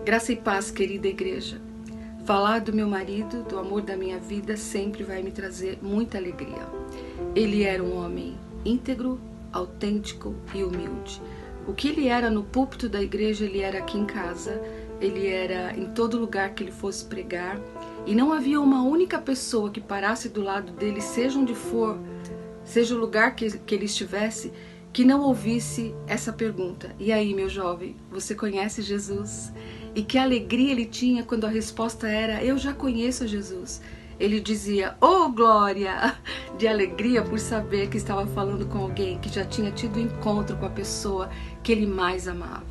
Graça e paz, querida igreja. Falar do meu marido, do amor da minha vida, sempre vai me trazer muita alegria. Ele era um homem íntegro, autêntico e humilde. O que ele era no púlpito da igreja, ele era aqui em casa, ele era em todo lugar que ele fosse pregar. E não havia uma única pessoa que parasse do lado dele, seja onde for, seja o lugar que ele estivesse, que não ouvisse essa pergunta. E aí, meu jovem, você conhece Jesus? E que alegria ele tinha quando a resposta era: eu já conheço Jesus. Ele dizia: oh glória, de alegria por saber que estava falando com alguém que já tinha tido encontro com a pessoa que ele mais amava.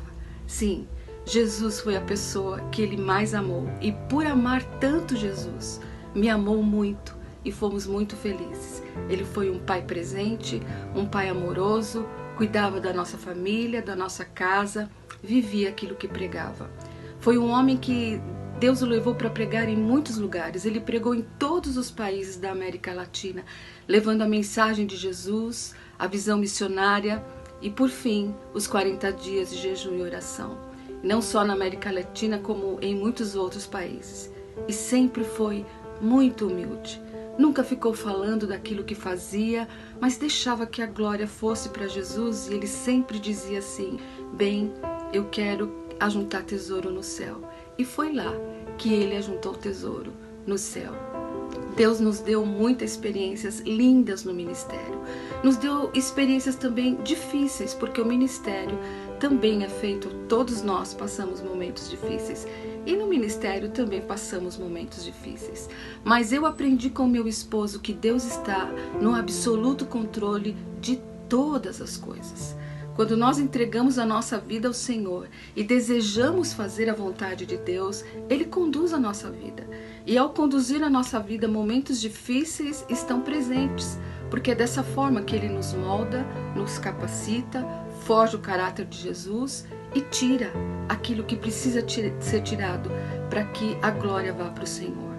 Sim, Jesus foi a pessoa que ele mais amou, e por amar tanto Jesus, me amou muito e fomos muito felizes. Ele foi um pai presente, um pai amoroso, cuidava da nossa família, da nossa casa, vivia aquilo que pregava. Foi um homem que Deus o levou para pregar em muitos lugares. Ele pregou em todos os países da América Latina, levando a mensagem de Jesus, a visão missionária e, por fim, os 40 dias de jejum e oração. Não só na América Latina, como em muitos outros países. E sempre foi muito humilde. Nunca ficou falando daquilo que fazia, mas deixava que a glória fosse para Jesus, e ele sempre dizia assim: bem, eu quero ajuntar tesouro no céu. E foi lá que ele ajuntou tesouro no céu. Deus nos deu muitas experiências lindas no ministério. Nos deu experiências também difíceis, porque o ministério também é feito, todos nós passamos momentos difíceis. E no ministério também passamos momentos difíceis. Mas eu aprendi com meu esposo que Deus está no absoluto controle de todas as coisas. Quando nós entregamos a nossa vida ao Senhor e desejamos fazer a vontade de Deus, Ele conduz a nossa vida. E ao conduzir a nossa vida, momentos difíceis estão presentes, porque é dessa forma que Ele nos molda, nos capacita, forja o caráter de Jesus e tira aquilo que precisa ser tirado para que a glória vá para o Senhor.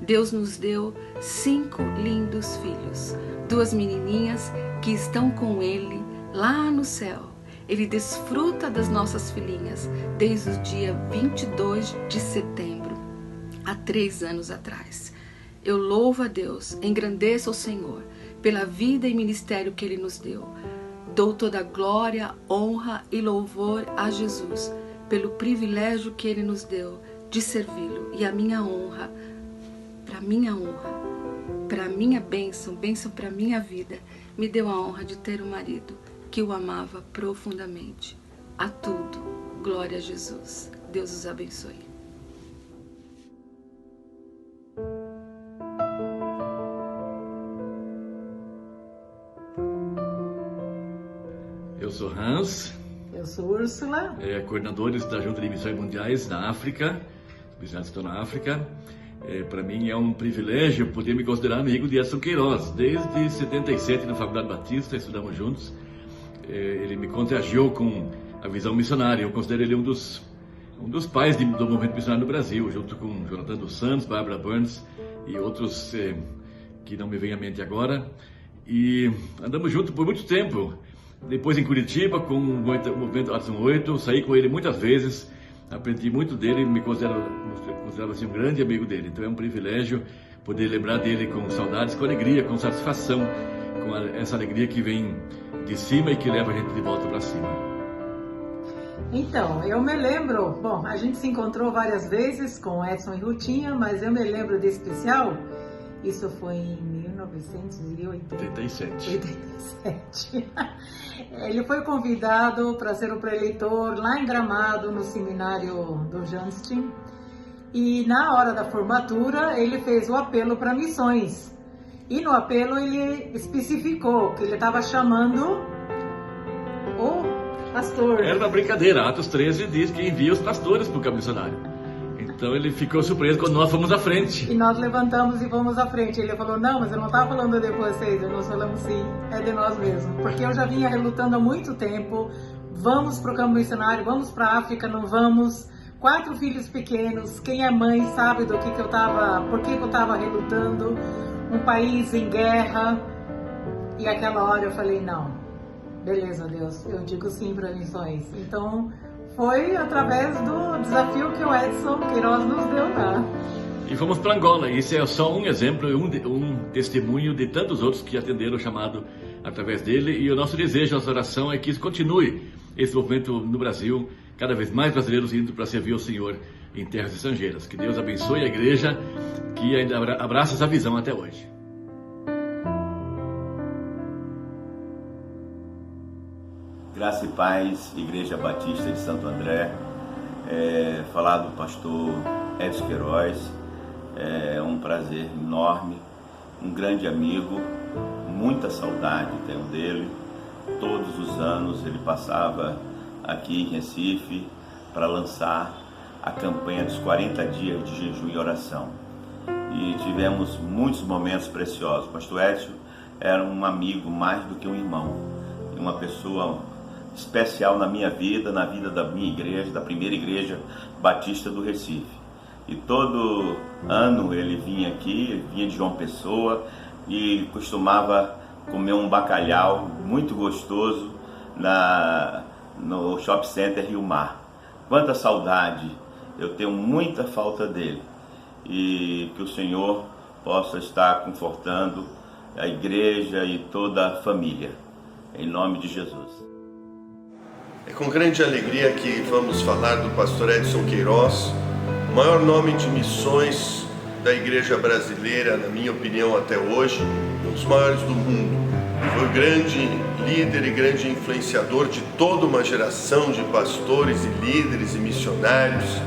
Deus nos deu 5 lindos filhos, 2 menininhas que estão com Ele lá no céu. Ele desfruta das nossas filhinhas desde o dia 22 de setembro, há 3 anos atrás. Eu louvo a Deus, engrandeço o Senhor pela vida e ministério que Ele nos deu. Dou toda a glória, honra e louvor a Jesus pelo privilégio que Ele nos deu de servi-lo. E a minha honra, para minha bênção para minha vida, me deu a honra de ter um marido que o amava profundamente. A tudo, glória a Jesus. Deus os abençoe. Eu sou Hans. Eu sou Úrsula. Coordenadores da Junta de Missões Mundiais na África. Os missionários estão na África. Para mim é um privilégio poder me considerar amigo de Edson Queiroz. Desde 77, na Faculdade Batista, estudamos juntos. Ele me contagiou com a visão missionária. Eu considero ele um dos pais do movimento missionário no Brasil, junto com Jonathan dos Santos, Barbara Burns e outros que não me vêm à mente agora. E andamos juntos por muito tempo. Depois em Curitiba, com o movimento Ação 8, saí com ele muitas vezes, aprendi muito dele, me considerava assim, um grande amigo dele. Então é um privilégio poder lembrar dele com saudades, com alegria, com satisfação, com essa alegria que vem de cima e que leva a gente de volta para cima. Então, eu me lembro, bom, a gente se encontrou várias vezes com Edson e Rutinha, mas eu me lembro de especial, isso foi em 1987. Ele foi convidado para ser o preleitor lá em Gramado, no seminário do Janstein, e na hora da formatura ele fez o apelo para missões. E no apelo ele especificou que ele estava chamando o pastor. Era uma brincadeira, Atos 13 diz que envia os pastores para o campo missionário. Então ele ficou surpreso quando nós fomos à frente. E nós levantamos e fomos à frente. Ele falou: não, mas eu não estava falando de vocês. E nós falamos: sim, é de nós mesmos. Porque eu já vinha relutando há muito tempo. Vamos para o campo missionário, vamos para a África, não vamos. 4 filhos pequenos, quem é mãe sabe do que eu estava, por que eu estava relutando. Um país em guerra. E aquela hora eu falei: não, beleza, Deus, eu digo sim para missões. Então foi através do desafio que o Edson Queiroz nos deu lá. E fomos para Angola. Isso é só um exemplo, um testemunho de tantos outros que atenderam o chamado através dele. E o nosso desejo, nossa oração é que isso continue, esse movimento no Brasil, cada vez mais brasileiros indo para servir o Senhor em terras estrangeiras. Que Deus abençoe a igreja que ainda abraça essa visão até hoje. Graça e paz, Igreja Batista de Santo André. Falar do pastor Edson Queiroz é um prazer enorme, um grande amigo, muita saudade tenho dele. Todos os anos ele passava aqui em Recife para lançar a campanha dos 40 dias de jejum e oração. E tivemos muitos momentos preciosos. O pastor Edson era um amigo mais do que um irmão, uma pessoa especial na minha vida, na vida da minha igreja, da primeira igreja batista do Recife. E todo ano ele vinha aqui, ele vinha de João Pessoa e costumava comer um bacalhau muito gostoso no Shopping Center Rio Mar. Quanta saudade, eu tenho muita falta dele. E que o Senhor possa estar confortando a igreja e toda a família. Em nome de Jesus. É com grande alegria que vamos falar do pastor Edson Queiroz, o maior nome de missões da igreja brasileira, na minha opinião até hoje, um dos maiores do mundo. Foi grande líder e grande influenciador de toda uma geração de pastores e líderes e missionários,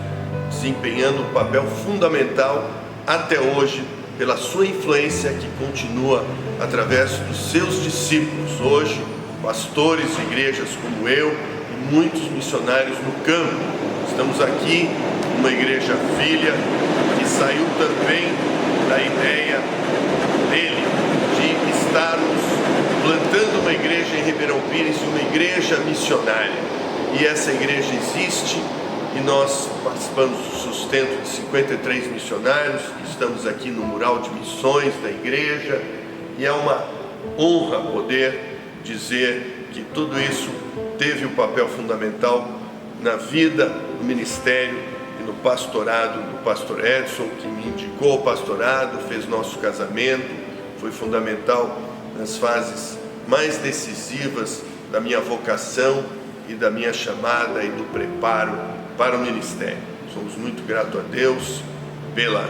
desempenhando um papel fundamental até hoje pela sua influência que continua através dos seus discípulos, hoje pastores de igrejas como eu e muitos missionários no campo. Estamos aqui numa igreja filha que saiu também da ideia dele de estarmos plantando uma igreja em Ribeirão Pires, uma igreja missionária. E essa igreja existe e nós participamos do sustento de 53 missionários, estamos aqui no mural de missões da igreja e é uma honra poder dizer que tudo isso teve um papel fundamental na vida, no ministério e no pastorado do pastor Edson, que me indicou ao pastorado, fez nosso casamento, foi fundamental nas fases mais decisivas da minha vocação e da minha chamada e do preparo para o ministério. Somos muito gratos a Deus pela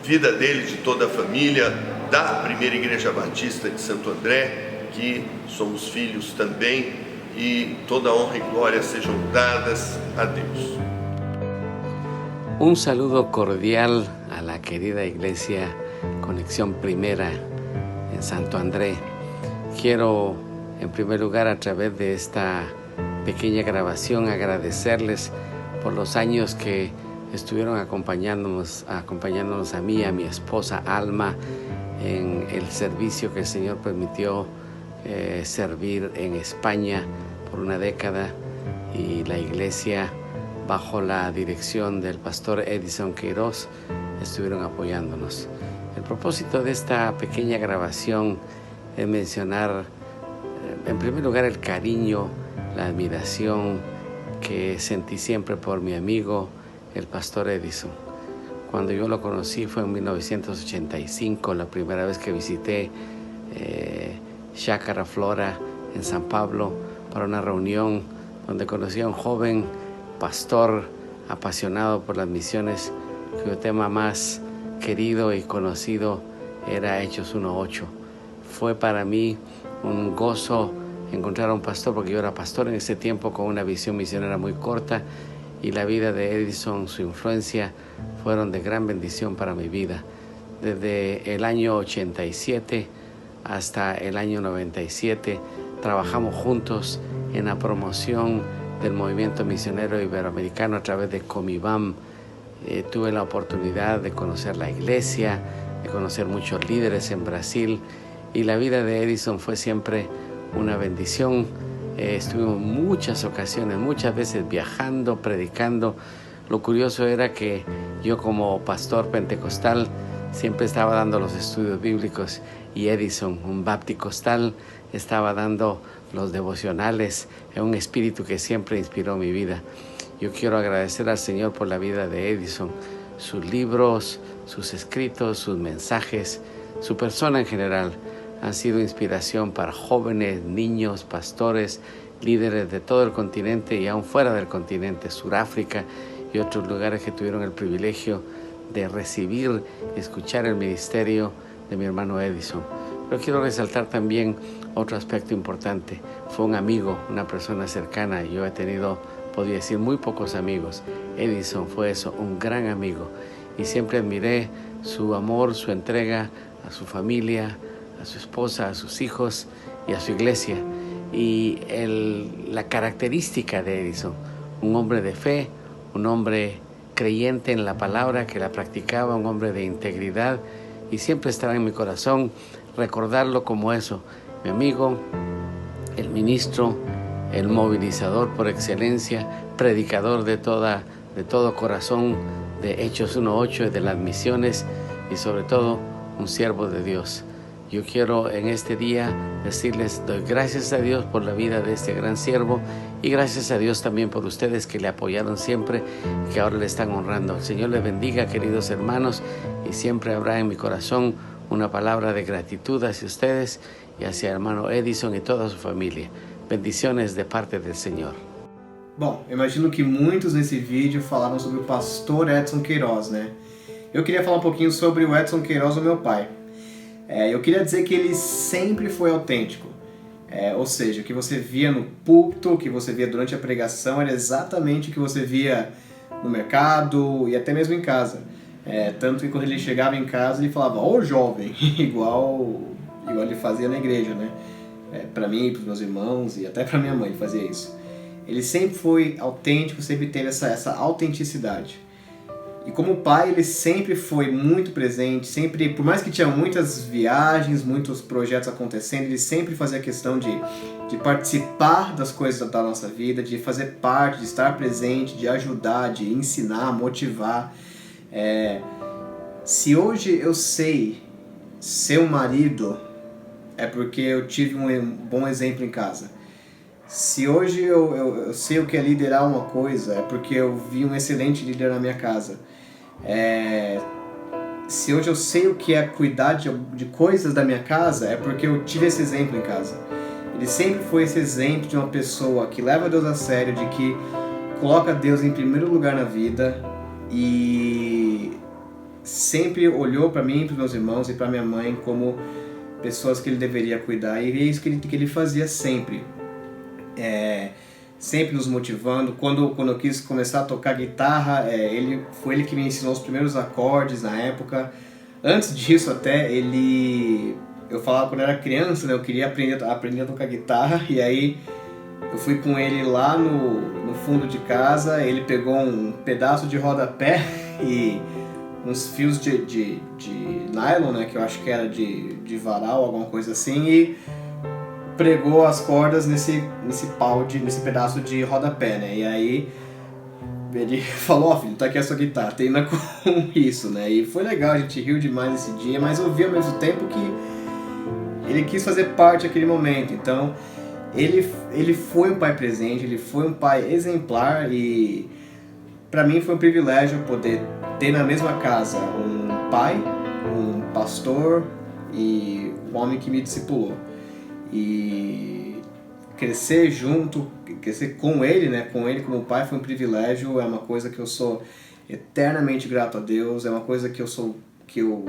vida dele, de toda a família da primeira igreja batista de Santo André, que somos filhos também, e toda honra e glória sejam dadas a Deus. Un saludo cordial a la querida iglesia Conexión Primera en Santo André. Quiero, en primer lugar, a través de esta pequeña grabación, agradecerles por los años que estuvieron acompañándonos a mí, a mi esposa Alma, en el servicio que el Señor permitió servir en España por una década, y la iglesia, bajo la dirección del pastor Edson Queiroz, estuvieron apoyándonos. El propósito de esta pequeña grabación es mencionar, en primer lugar, el cariño, la admiración que sentí siempre por mi amigo, el pastor Edson. Cuando yo lo conocí fue en 1985, la primera vez que visité Chácara Flora en San Pablo para una reunión donde conocí a un joven pastor apasionado por las misiones, cuyo tema más querido y conocido era Hechos 1:8. Fue para mí un gozo encontrar a un pastor, porque yo era pastor en ese tiempo con una visión misionera muy corta, y la vida de Edson, su influencia, fueron de gran bendición para mi vida. Desde el año 87 hasta el año 97 trabajamos juntos en la promoción del movimiento misionero iberoamericano a través de Comibam. Tuve la oportunidad de conocer la iglesia, de conocer muchos líderes en Brasil, y la vida de Edson fue siempre una bendición. Estuvimos muchas ocasiones, muchas veces viajando, predicando. Lo curioso era que yo, como pastor pentecostal, siempre estaba dando los estudios bíblicos, y Edson, un bapticostal, estaba dando los devocionales, es un espíritu que siempre inspiró mi vida. Yo quiero agradecer al Señor por la vida de Edison, sus libros, sus escritos, sus mensajes, su persona en general. Han sido inspiración para jóvenes, niños, pastores, líderes de todo el continente y aún fuera del continente, Sudáfrica y otros lugares que tuvieron el privilegio de recibir y escuchar el ministerio de mi hermano Edison. Pero quiero resaltar también otro aspecto importante. Fue un amigo, una persona cercana. Yo he tenido, podría decir, muy pocos amigos. Edison fue eso, un gran amigo. Y siempre admiré su amor, su entrega a su familia, a su esposa, a sus hijos y a su iglesia. Y la característica de Edison, un hombre de fe, un hombre creyente en la palabra, que la practicaba, un hombre de integridad, y siempre estará en mi corazón recordarlo como eso, mi amigo, el ministro, el movilizador por excelencia, predicador de todo corazón, de Hechos 1:8, de las misiones, y sobre todo un siervo de Dios. Yo quiero en este día decirles, doy gracias a Dios por la vida de este gran siervo y gracias a Dios también por ustedes que le apoyaron siempre y que ahora le están honrando. El Señor les bendiga, queridos hermanos, y siempre habrá en mi corazón una palabra de gratitud hacia ustedes y hacia el hermano Edison y toda su familia. Bendiciones de parte del Señor. Bom, eu imagino que muitos nesse vídeo falaram sobre o pastor Edson Queiroz, né? Eu queria falar um pouquinho sobre o Edson Queiroz, o meu pai. Eu queria dizer que ele sempre foi autêntico, ou seja, o que você via no púlpito, o que você via durante a pregação era exatamente o que você via no mercado e até mesmo em casa. Tanto que quando ele chegava em casa ele falava, ô jovem, igual ele fazia na igreja, né? Para mim, para os meus irmãos e até para minha mãe ele fazia isso. Ele sempre foi autêntico, sempre teve essa autenticidade. E como pai, ele sempre foi muito presente, sempre, por mais que tinha muitas viagens, muitos projetos acontecendo, ele sempre fazia questão de participar das coisas da nossa vida, de fazer parte, de estar presente, de ajudar, de ensinar, motivar. Se hoje eu sei ser um marido, é porque eu tive um bom exemplo em casa. Se hoje eu sei o que é liderar uma coisa, é porque eu vi um excelente líder na minha casa. Se hoje eu sei o que é cuidar de coisas da minha casa, é porque eu tive esse exemplo em casa. Ele sempre foi esse exemplo de uma pessoa que leva Deus a sério, de que coloca Deus em primeiro lugar na vida e sempre olhou para mim, para os meus irmãos e para minha mãe como pessoas que ele deveria cuidar, e é isso que ele fazia sempre. Sempre nos motivando. Quando eu quis começar a tocar guitarra, foi ele que me ensinou os primeiros acordes na época. Antes disso até, eu falava quando eu era criança, né, eu queria aprender a tocar guitarra, e aí eu fui com ele lá no fundo de casa, ele pegou um pedaço de rodapé e uns fios de nylon, né, que eu acho que era de varal, alguma coisa assim, e pregou as cordas nesse pedaço de rodapé, né? E aí ele falou, filho, tá aqui a sua guitarra, treina com isso, né? E foi legal, a gente riu demais esse dia, mas eu vi ao mesmo tempo que ele quis fazer parte daquele momento. Então, ele foi um pai presente, ele foi um pai exemplar, e para mim foi um privilégio poder ter na mesma casa um pai, um pastor e um homem que me discipulou. E crescer junto, crescer com ele, né? Com ele como pai foi um privilégio, é uma coisa que eu sou eternamente grato a Deus, é uma coisa que eu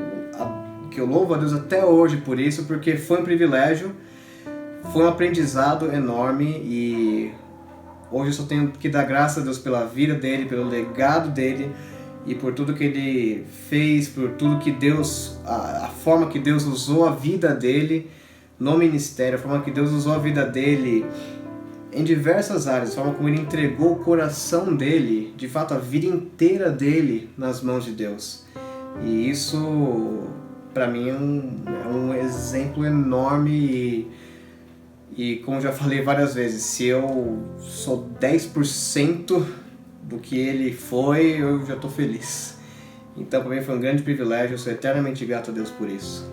louvo a Deus até hoje por isso, porque foi um privilégio, foi um aprendizado enorme, e hoje eu só tenho que dar graças a Deus pela vida dele, pelo legado dele e por tudo que ele fez, por tudo que Deus, a forma que Deus usou a vida dele no ministério, a forma que Deus usou a vida dele em diversas áreas, a forma como ele entregou o coração dele, de fato a vida inteira dele nas mãos de Deus. E isso para mim é um exemplo enorme, e como já falei várias vezes, se eu sou 10% do que ele foi, eu já estou feliz. Então para mim foi um grande privilégio, eu sou eternamente grato a Deus por isso.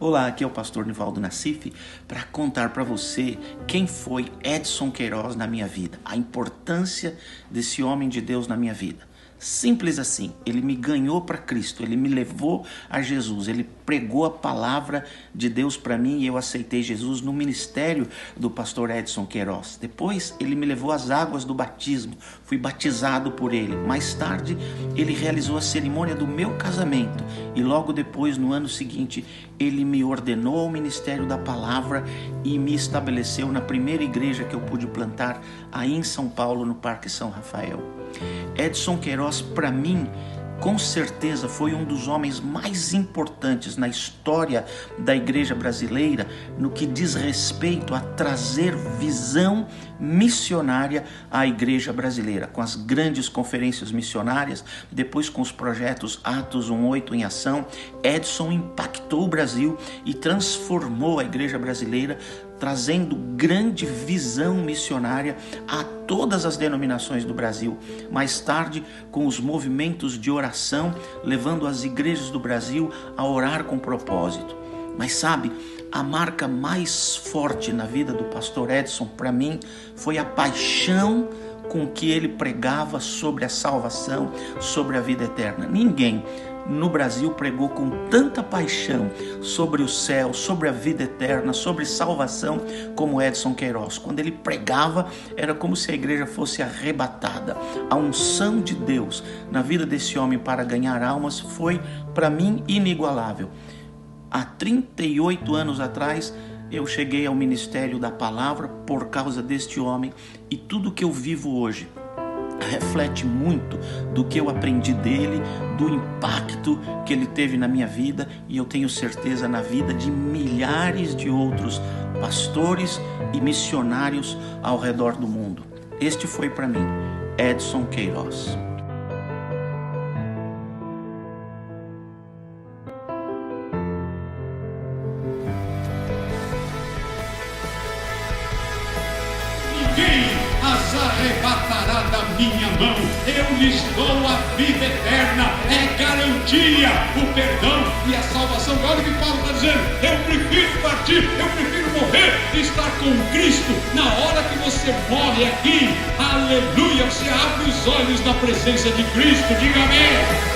Olá, aqui é o pastor Nivaldo Nassif para contar para você quem foi Edson Queiroz na minha vida, a importância desse homem de Deus na minha vida. Simples assim, ele me ganhou para Cristo, ele me levou a Jesus, ele pregou a palavra de Deus para mim e eu aceitei Jesus no ministério do pastor Edson Queiroz. Depois ele me levou às águas do batismo, fui batizado por ele. Mais tarde ele realizou a cerimônia do meu casamento e logo depois, no ano seguinte, ele me ordenou ao ministério da palavra e me estabeleceu na primeira igreja que eu pude plantar aí em São Paulo, no Parque São Rafael. Edson Queiroz, para mim, com certeza foi um dos homens mais importantes na história da igreja brasileira no que diz respeito a trazer visão missionária à igreja brasileira, com as grandes conferências missionárias, depois com os projetos Atos 1:8 em ação. Edson impactou o Brasil e transformou a igreja brasileira, trazendo grande visão missionária a todas as denominações do Brasil. Mais tarde, com os movimentos de oração, levando as igrejas do Brasil a orar com propósito. Mas sabe, a marca mais forte na vida do pastor Edson, para mim, foi a paixão com que ele pregava sobre a salvação, sobre a vida eterna. Ninguém no Brasil pregou com tanta paixão sobre o céu, sobre a vida eterna, sobre salvação como Edson Queiroz. Quando ele pregava, era como se a igreja fosse arrebatada. A unção de Deus na vida desse homem para ganhar almas foi, para mim, inigualável. Há 38 anos atrás, eu cheguei ao ministério da palavra por causa deste homem e tudo que eu vivo hoje reflete muito do que eu aprendi dele, do impacto que ele teve na minha vida e eu tenho certeza na vida de milhares de outros pastores e missionários ao redor do mundo. Este foi para mim, Edson Queiroz. Ninguém as arrebatará da minha mão. Eu lhes dou a vida eterna. É garantia, o perdão e a salvação. Olha o que Paulo está dizendo. Eu prefiro partir, eu prefiro morrer e estar com Cristo. Na hora que você morre aqui, aleluia, você abre os olhos na presença de Cristo. Diga amém.